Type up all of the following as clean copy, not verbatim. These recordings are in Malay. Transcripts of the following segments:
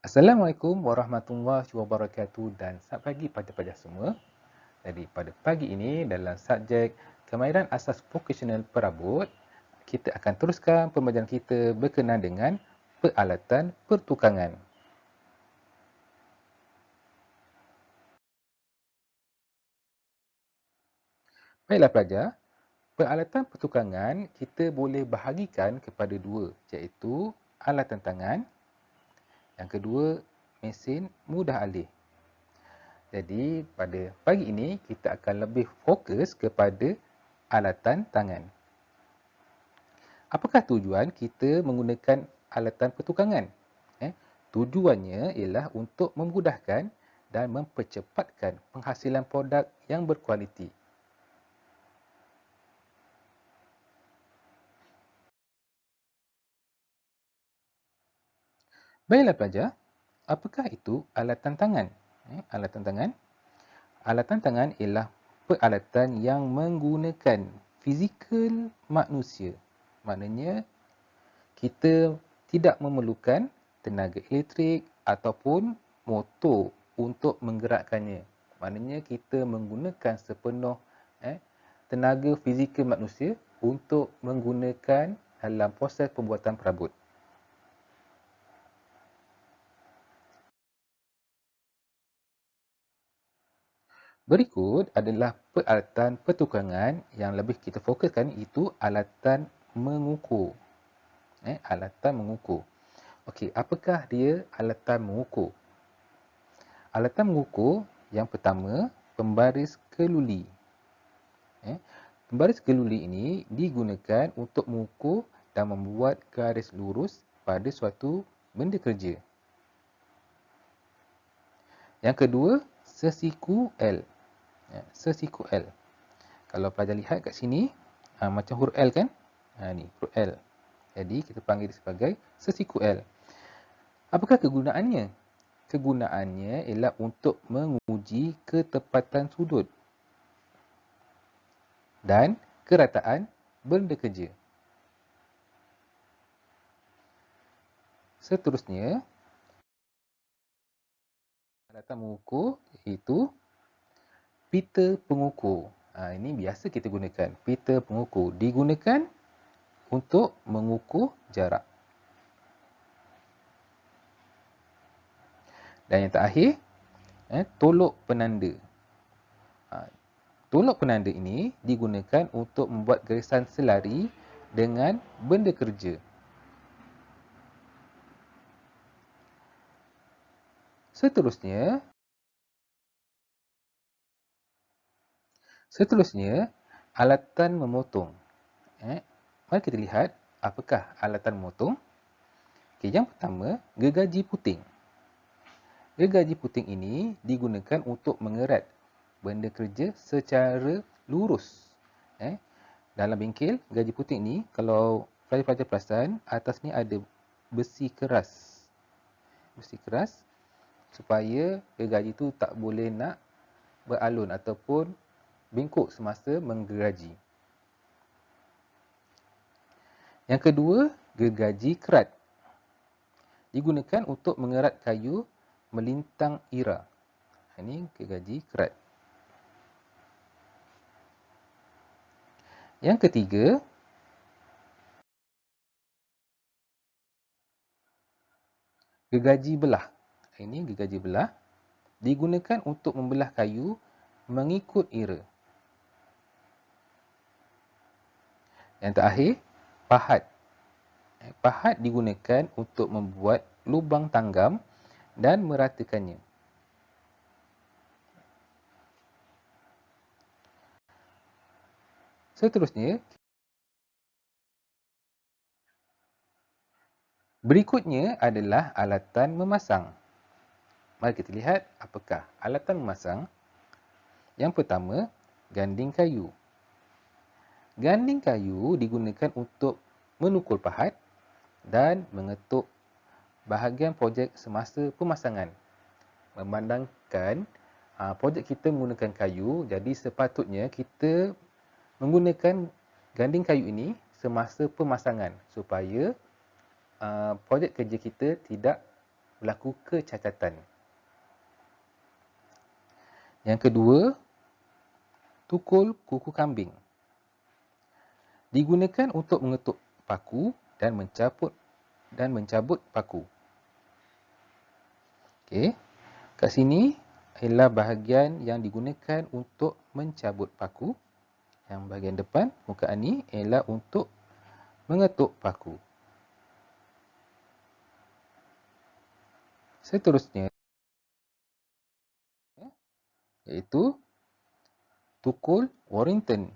Assalamualaikum warahmatullahi wabarakatuh dan selamat pagi pada pelajar semua. Jadi pada pagi ini dalam subjek kemahiran asas vokasional perabot, kita akan teruskan pembelajaran kita berkenaan dengan peralatan pertukangan. Baiklah pelajar, peralatan pertukangan kita boleh bahagikan kepada dua, iaitu alatan tangan, yang kedua mesin mudah alih. Jadi pada pagi ini kita akan lebih fokus kepada alatan tangan. Apakah tujuan kita menggunakan alatan pertukangan? Tujuannya ialah untuk memudahkan dan mempercepatkan penghasilan produk yang berkualiti. Baiklah pelajar, apakah itu alatan tangan? Alatan tangan? Alatan tangan ialah peralatan yang menggunakan fizikal manusia. Maknanya kita tidak memerlukan tenaga elektrik ataupun motor untuk menggerakkannya. Maknanya kita menggunakan sepenuh tenaga fizikal manusia untuk menggunakan dalam proses pembuatan perabot. Berikut adalah peralatan pertukangan yang lebih kita fokuskan, itu alatan mengukur. Alatan mengukur. Okey, apakah dia alatan mengukur? Alatan mengukur yang pertama, pembaris keluli. Pembaris keluli ini digunakan untuk mengukur dan membuat garis lurus pada suatu benda kerja. Yang kedua, sesiku L. Sesiku L. Kalau pelajar lihat kat sini, macam huruf L kan? Ni huruf L. Jadi kita panggil dia sebagai sesiku L. Apakah kegunaannya? Kegunaannya ialah untuk menguji ketepatan sudut dan kerataan benda kerja. Seterusnya, alatan mengukur iaitu pita pengukur. Ini biasa kita gunakan. Pita pengukur digunakan untuk mengukur jarak. Dan yang terakhir, tolok penanda. Tolok penanda ini digunakan untuk membuat garisan selari dengan benda kerja. Seterusnya, alatan memotong. Mari kita lihat apakah alatan memotong. Okay, yang pertama, gergaji puting. Gergaji puting ini digunakan untuk mengerat benda kerja secara lurus. Dalam bengkel gergaji puting ni, kalau pelajar-pelajar perasan, atas ni ada besi keras. Besi keras supaya gergaji tu tak boleh nak beralun ataupun bengkok semasa menggergaji. Yang kedua, gergaji kerat. Digunakan untuk mengerat kayu melintang ira. Ini gergaji kerat. Yang ketiga, gergaji belah. Ini gergaji belah. Digunakan untuk membelah kayu mengikut ira. Yang terakhir, pahat. Pahat digunakan untuk membuat lubang tanggam dan meratakannya. Seterusnya, berikutnya adalah alatan memasang. Mari kita lihat apakah alatan memasang. Yang pertama, ganding kayu. Ganding kayu digunakan untuk menukul pahat dan mengetuk bahagian projek semasa pemasangan. Memandangkan projek kita menggunakan kayu, jadi sepatutnya kita menggunakan ganding kayu ini semasa pemasangan supaya projek kerja kita tidak berlaku kecacatan. Yang kedua, tukul kuku kambing. Digunakan untuk mengetuk paku dan mencabut paku. Okey. Kat sini ialah bahagian yang digunakan untuk mencabut paku. Yang bahagian depan muka ni ialah untuk mengetuk paku. Seterusnya iaitu tukul Warrington.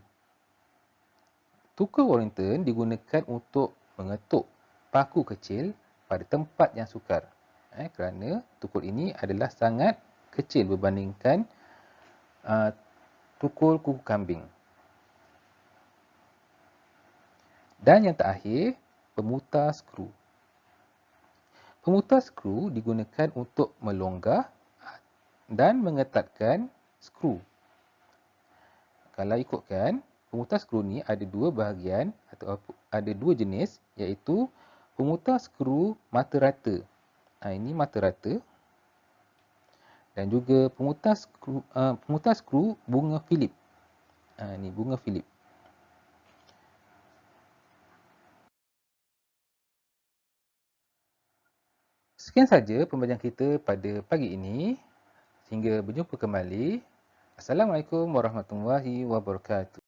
Tukul Warrington digunakan untuk mengetuk paku kecil pada tempat yang sukar. Kerana tukul ini adalah sangat kecil berbandingkan tukul kuku kambing. Dan yang terakhir, pemutar skru. Pemutar skru digunakan untuk melonggar dan mengetatkan skru. Kalau ikutkan, pemutar skru ni ada dua bahagian atau ada dua jenis, iaitu pemutar skru mata rata. Ini mata rata. Dan juga pemutar skru bunga Philip. Ini bunga Philip. Sekian saja pembelajaran kita pada pagi ini. Hingga berjumpa kembali. Assalamualaikum warahmatullahi wabarakatuh.